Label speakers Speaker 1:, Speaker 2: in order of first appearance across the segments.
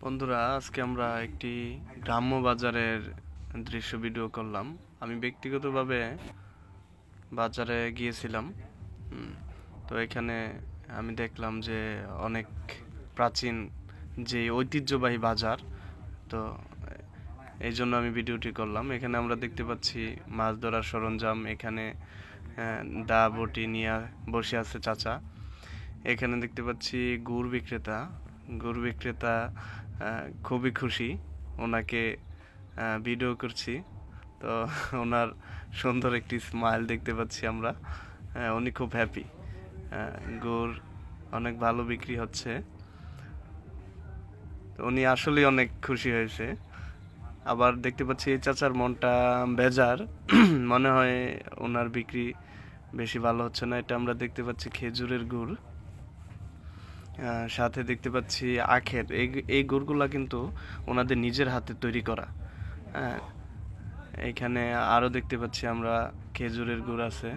Speaker 1: বন্ধুরা, আজকে আমরা একটি গ্রাম্য বাজারের দৃশ্য ভিডিও করলাম। আমি ব্যক্তিগতভাবে বাজারে গিয়েছিলাম। তো এখানে আমি দেখলাম যে অনেক প্রাচীন যে ঐতিহ্যবাহী বাজার। তো এই জন্য আমি ভিডিওটি করলাম। এখানে আমরা দেখতে পাচ্ছি মাছ ধরার সরঞ্জাম। এখানে দা বটি নিয়ে বসে আছে চাচা। এখানে দেখতে পাচ্ছি গুড় বিক্রেতা। গুড় বিক্রেতা খুবই খুশি, ওনাকে ভিডিও করছি। তো ওনার সুন্দর একটি স্মাইল দেখতে পাচ্ছি আমরা। উনি খুব হ্যাপি। গুড় অনেক ভালো বিক্রি হচ্ছে। তো উনি আসলেই অনেক খুশি হয়েছে। আবার দেখতে পাচ্ছি এই চাচার মনটা বেজার। মনে হয় ওনার বিক্রি বেশি ভালো হচ্ছে না। এটা আমরা দেখতে পাচ্ছি খেজুরের গুড়, সাথে দেখতে পাচ্ছি আখের। এই গুড়গুলা কিন্তু ওনাদের নিজের হাতে তৈরি করা। হ্যাঁ, এইখানে আরও দেখতে পাচ্ছি আমরা খেজুরের গুড় আছে।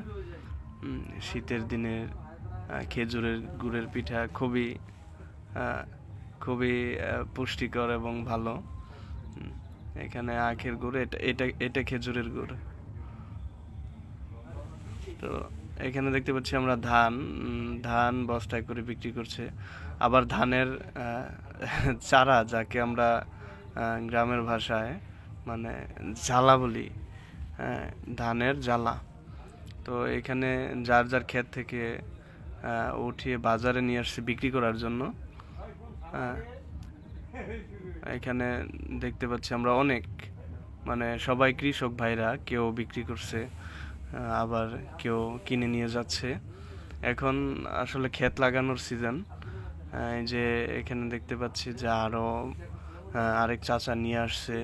Speaker 1: শীতের দিনের খেজুরের গুড়ের পিঠা খুবই খুবই পুষ্টিকর এবং ভালো। এখানে আখের গুড়, এটা খেজুরের গুড়। তো এখানে দেখতে পাচ্ছি আমরা ধান বস্তায় করে বিক্রি করছে। আবার ধানের চারা, যাকে আমরা গ্রামের ভাষায় মানে জ্বালা বলি, ধানের জ্বালা। তো এখানে যার যার ক্ষেত থেকে উঠিয়ে বাজারে নিয়ে আসছে বিক্রি করার জন্য। এখানে দেখতে পাচ্ছি আমরা অনেক, মানে সবাই কৃষক ভাইরা, কেউ বিক্রি করছে, আবার কেউ কিনে নিয়ে যাচ্ছে। এখন আসলে ক্ষেত লাগানোর সিজন। এই যে এখানে দেখতে পাচ্ছি যে আরো আরেক চাচা নিয়ে আসছে,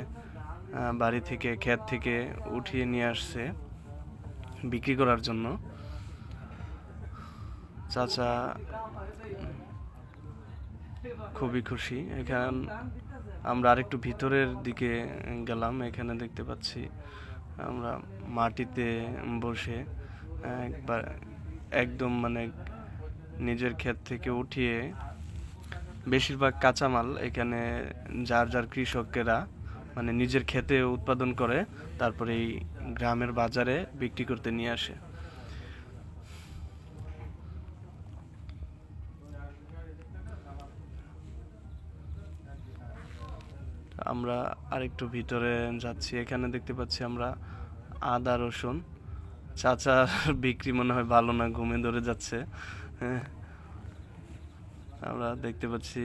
Speaker 1: বাড়ি থেকে ক্ষেত থেকে উঠিয়ে নিয়ে আসছে বিক্রি করার জন্য। চাচা খুবই খুশি। এখান আমরা আরেকটু ভিতরের দিকে গেলাম। এখানে দেখতে পাচ্ছি আমরা মাটিতে বসে একবার একদম মানে নিজের ক্ষেত থেকে উঠিয়ে বেশিরভাগ কাঁচামাল এখানে যার যার কৃষকেরা মানে নিজের ক্ষেতে উৎপাদন করে, তারপরে এই গ্রামের বাজারে বিক্রি করতে নিয়ে আসে। আমরা আরেকটু ভিতরে যাচ্ছি। এখানে দেখতে পাচ্ছি আমরা আদা রসুন। চাচার বিক্রি মনে হয় ভালো না, ঘুমে ধরে যাচ্ছে। হ্যাঁ, আমরা দেখতে পাচ্ছি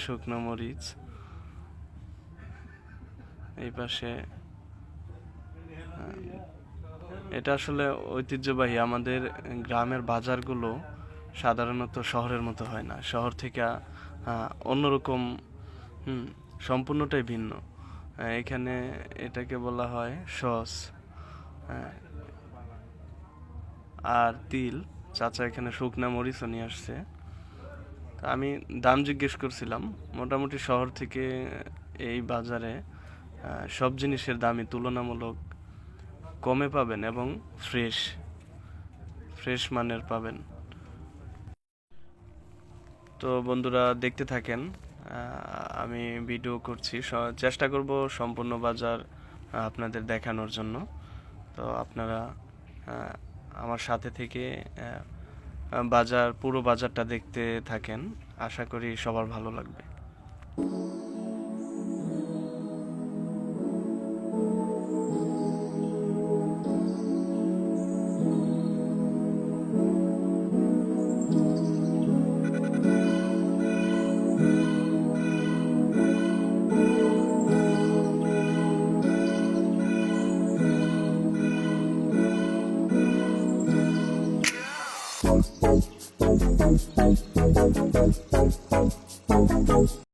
Speaker 1: শুকনো মরিচ। এই পাশে এটা আসলে ঐতিহ্যবাহী। আমাদের গ্রামের বাজারগুলো সাধারণত শহরের মতো হয় না। শহর থেকে অন্যরকম, সম্পূর্ণটাই ভিন্ন। এখানে এটাকে বলা হয় সস আর তিল। চাচা এখানে শুকনা মরিচও নিয়ে আসছে। আমি দাম জিজ্ঞেস করছিলাম। মোটামুটি শহর থেকে এই বাজারে সব জিনিসের দামই তুলনামূলক কমে পাবেন এবং ফ্রেশ মানের পাবেন। তো বন্ধুরা, দেখতে থাকেন। আমি ভিডিও করছি, চেষ্টা করব সম্পূর্ণ বাজার আপনাদের দেখানোর জন্য। তো আপনারা আমার সাথে থেকে পুরো বাজারটা দেখতে থাকেন। আশা করি সবার ভালো লাগবে।